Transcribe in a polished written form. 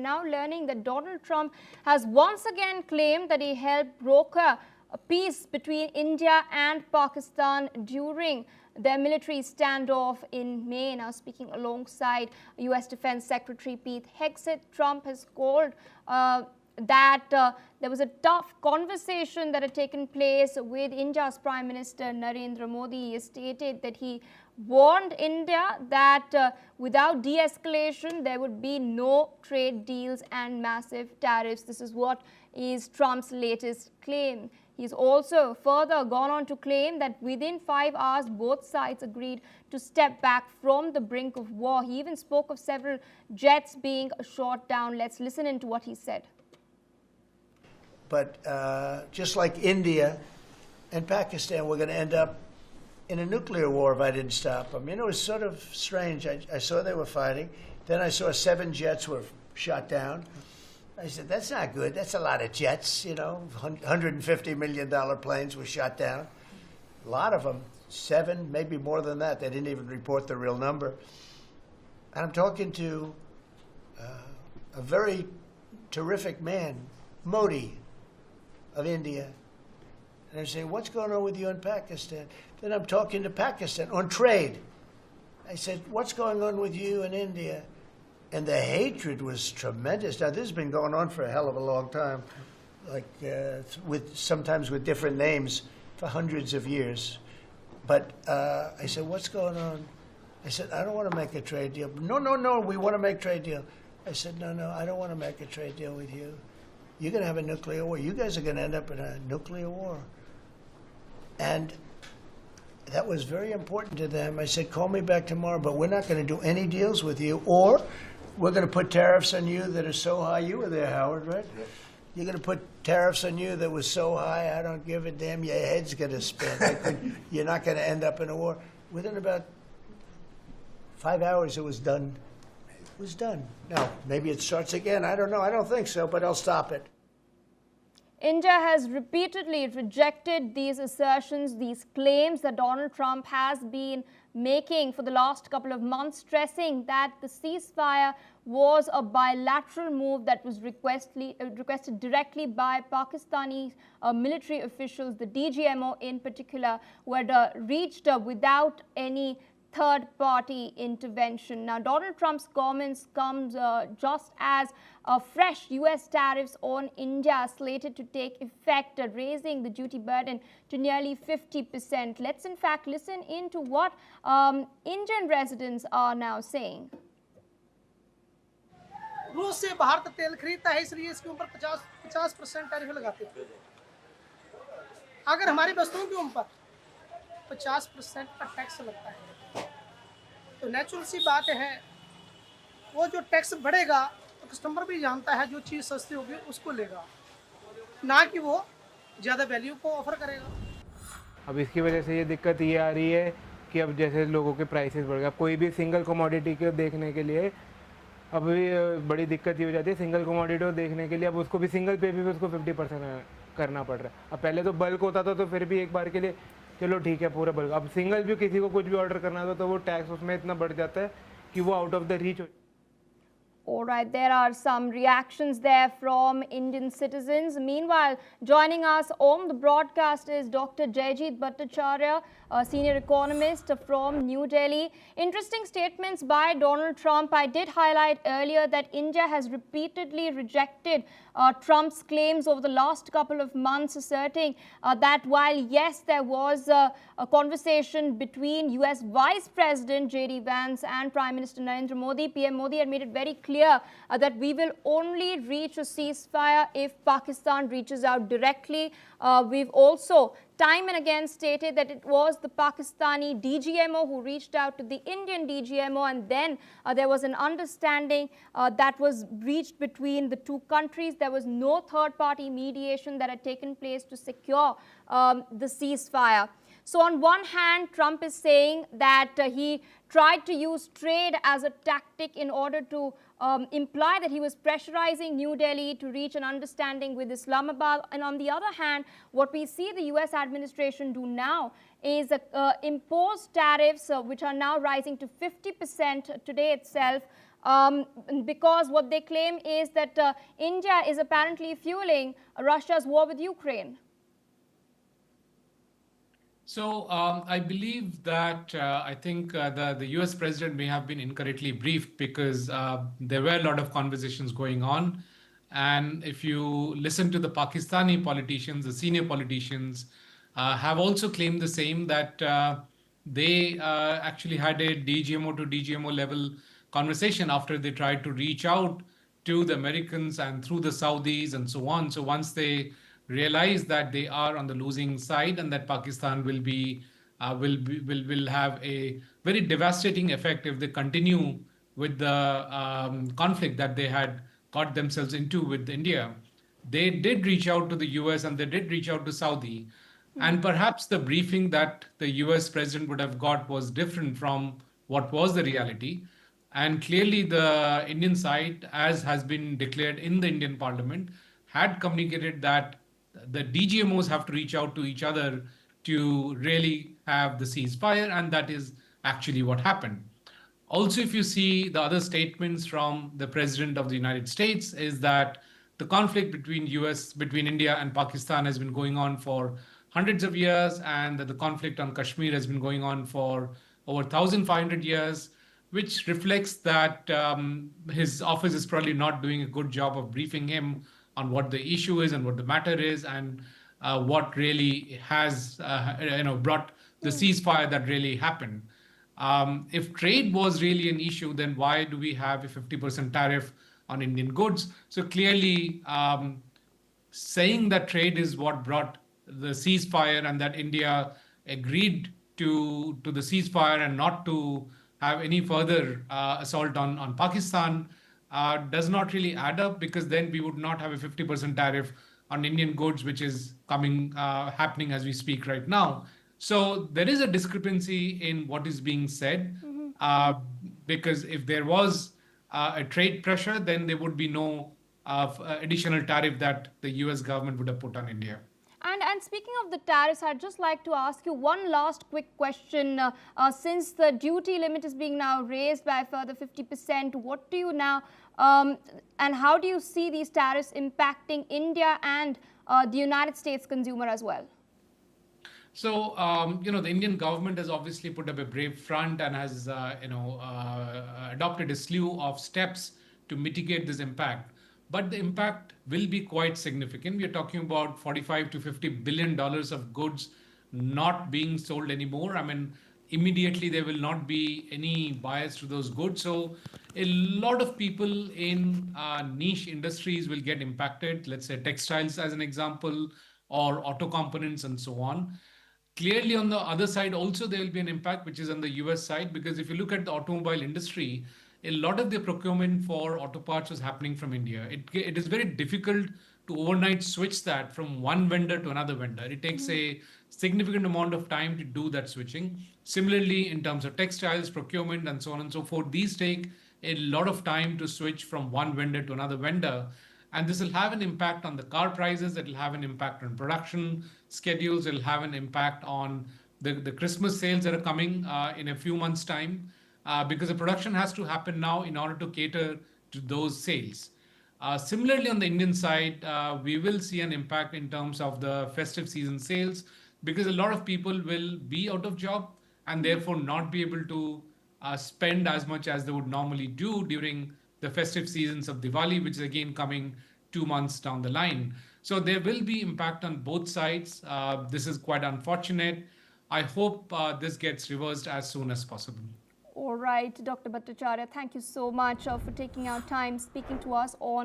now learning that Donald Trump has once again claimed that he helped broker a peace between India and Pakistan during their military standoff in May. Now, speaking alongside U.S. Defense Secretary Pete Hegseth, Trump has called that there was a tough conversation that had taken place with India's Prime Minister Narendra Modi. He stated that he warned India that without de-escalation, there would be no trade deals and massive tariffs. This is what is Trump's latest claim. He's also further gone on to claim that within 5 hours, both sides agreed to step back from the brink of war. He even spoke of several jets being shot down. Let's listen into what he said. But just like India and Pakistan, we're going to end up in a nuclear war if I didn't stop them. You know, it was sort of strange. I saw they were fighting. Then I saw 7 jets were shot down. I said, that's not good. That's a lot of jets, you know. $150 million planes were shot down. A lot of them, 7, maybe more than that. They didn't even report the real number. And I'm talking to a very terrific man, Modi of India. And I say, what's going on with you in Pakistan? Then I'm talking to Pakistan on trade. I said, what's going on with you in India? And the hatred was tremendous. Now, this has been going on for a hell of a long time, like sometimes with different names for hundreds of years. But I said, what's going on? I said, I don't want to make a trade deal. No, we want to make a trade deal. I said, no, I don't want to make a trade deal with you. You're going to have a nuclear war. You guys are going to end up in a nuclear war. And that was very important to them. I said, call me back tomorrow, but we're not going to do any deals with you, or we're going to put tariffs on you that are so high. You were there, Howard, right? Yeah. You're going to put tariffs on you that was so high, I don't give a damn. Your head's going to spin. You're not going to end up in a war. Within about 5 hours, it was done. It was done. Now, maybe it starts again. I don't know. I don't think so, but I'll stop it. India has repeatedly rejected these assertions, these claims that Donald Trump has been making for the last couple of months, stressing that the ceasefire was a bilateral move that was requested directly by Pakistani military officials, the DGMO in particular, who had reached without any third-party intervention. Now, Donald Trump's comments comes just as fresh U.S. tariffs on India slated to take effect, raising the duty burden to nearly 50%. Let's in fact listen into what Indian residents are now saying. रूस से भारत तेल खरीदता है, इसलिए इसके ऊपर 50% tariff लगाते थे। अगर हमारी वस्तुओं के ऊपर 50% का टैक्स लगता है, तो नेचुरल सी बात है, वो जो टैक्स बढ़ेगा तो कस्टमर भी जानता है जो चीज़ सस्ती होगी उसको लेगा, ना कि वो ज़्यादा वैल्यू को ऑफर करेगा। अब इसकी वजह से ये दिक्कत ये आ रही है कि अब जैसे लोगों के प्राइसेस बढ़ गए, कोई भी सिंगल कमोडिटी को देखने के लिए अभी बड़ी दिक्कत ये हो जाती है। सिंगल कमोडिटी को देखने के लिए अब उसको भी सिंगल पे भी उसको 50% करना पड़ रहा है। अब पहले तो बल्क होता था तो फिर भी एक बार के लिए चलो ठीक है पूरा बल्क, अब सिंगल भी किसी को कुछ भी ऑर्डर करना था तो वो टैक्स उसमें इतना बढ़ जाता है कि वो आउट ऑफ द रीच हो। All right, there are some reactions there from Indian citizens. Meanwhile, joining us on the broadcast is Dr. Jayjeet Bhattacharya, a senior economist from New Delhi. Interesting statements by Donald Trump. I did highlight earlier that India has repeatedly rejected Trump's claims over the last couple of months, asserting that while, yes, there was a conversation between US Vice President J.D. Vance and Prime Minister Narendra Modi, PM Modi had made it very clear that we will only reach a ceasefire if Pakistan reaches out directly. We've also time and again stated that it was the Pakistani DGMO who reached out to the Indian DGMO, and then there was an understanding that was reached between the two countries. There was no third-party mediation that had taken place to secure the ceasefire. So on one hand, Trump is saying that he tried to use trade as a tactic in order to imply that he was pressurizing New Delhi to reach an understanding with Islamabad. And on the other hand, what we see the US administration do now is impose tariffs which are now rising to 50% today itself because what they claim is that India is apparently fueling Russia's war with Ukraine. So I believe that I think the US president may have been incorrectly briefed because there were a lot of conversations going on. And if you listen to the Pakistani politicians, the senior politicians have also claimed the same, that they actually had a DGMO to DGMO level conversation after they tried to reach out to the Americans and through the Saudis and so on. So once they realize that they are on the losing side and that Pakistan will have a very devastating effect if they continue with the conflict that they had got themselves into with India, they did reach out to the US and they did reach out to Saudi. And perhaps the briefing that the US president would have got was different from what was the reality. And clearly, the Indian side, as has been declared in the Indian parliament, had communicated that the DGMOs have to reach out to each other to really have the ceasefire, and that is actually what happened. Also, if you see the other statements from the president of the United States, is that the conflict between India and Pakistan has been going on for hundreds of years, and that the conflict on Kashmir has been going on for over 1,500 years, which reflects that his office is probably not doing a good job of briefing him on what the issue is and what the matter is, and what really has brought the ceasefire that really happened. If trade was really an issue, then why do we have a 50% tariff on Indian goods? So clearly, saying that trade is what brought the ceasefire and that India agreed to the ceasefire and not to have any further assault on Pakistan does not really add up, because then we would not have a 50% tariff on Indian goods, which is happening as we speak right now. So there is a discrepancy in what is being said, because if there was a trade pressure, then there would be no additional tariff that the US government would have put on India. And speaking of the tariffs, I'd just like to ask you one last quick question. Since the duty limit is being now raised by a further 50%, what do you now, and how do you see these tariffs impacting India and the United States consumer as well? So, the Indian government has obviously put up a brave front and has, adopted a slew of steps to mitigate this impact. But the impact will be quite significant. We are talking about $45 to $50 billion of goods not being sold anymore. I mean, immediately there will not be any buyers to those goods. So a lot of people in niche industries will get impacted. Let's say textiles as an example, or auto components and so on. Clearly, on the other side, also there will be an impact, which is on the US side, because if you look at the automobile industry, a lot of the procurement for auto parts was happening from India. It is very difficult to overnight switch that from one vendor to another vendor. It takes a significant amount of time to do that switching. Similarly, in terms of textiles, procurement, and so on and so forth, these take a lot of time to switch from one vendor to another vendor. And this will have an impact on the car prices. It will have an impact on production schedules. It will have an impact on the Christmas sales that are coming in a few months' time. Because the production has to happen now in order to cater to those sales. Similarly, on the Indian side, we will see an impact in terms of the festive season sales, because a lot of people will be out of job and therefore not be able to spend as much as they would normally do during the festive seasons of Diwali, which is again coming 2 months down the line. So there will be impact on both sides. This is quite unfortunate. I hope this gets reversed as soon as possible. All right, Dr. Bhattacharya, thank you so much for taking our time speaking to us on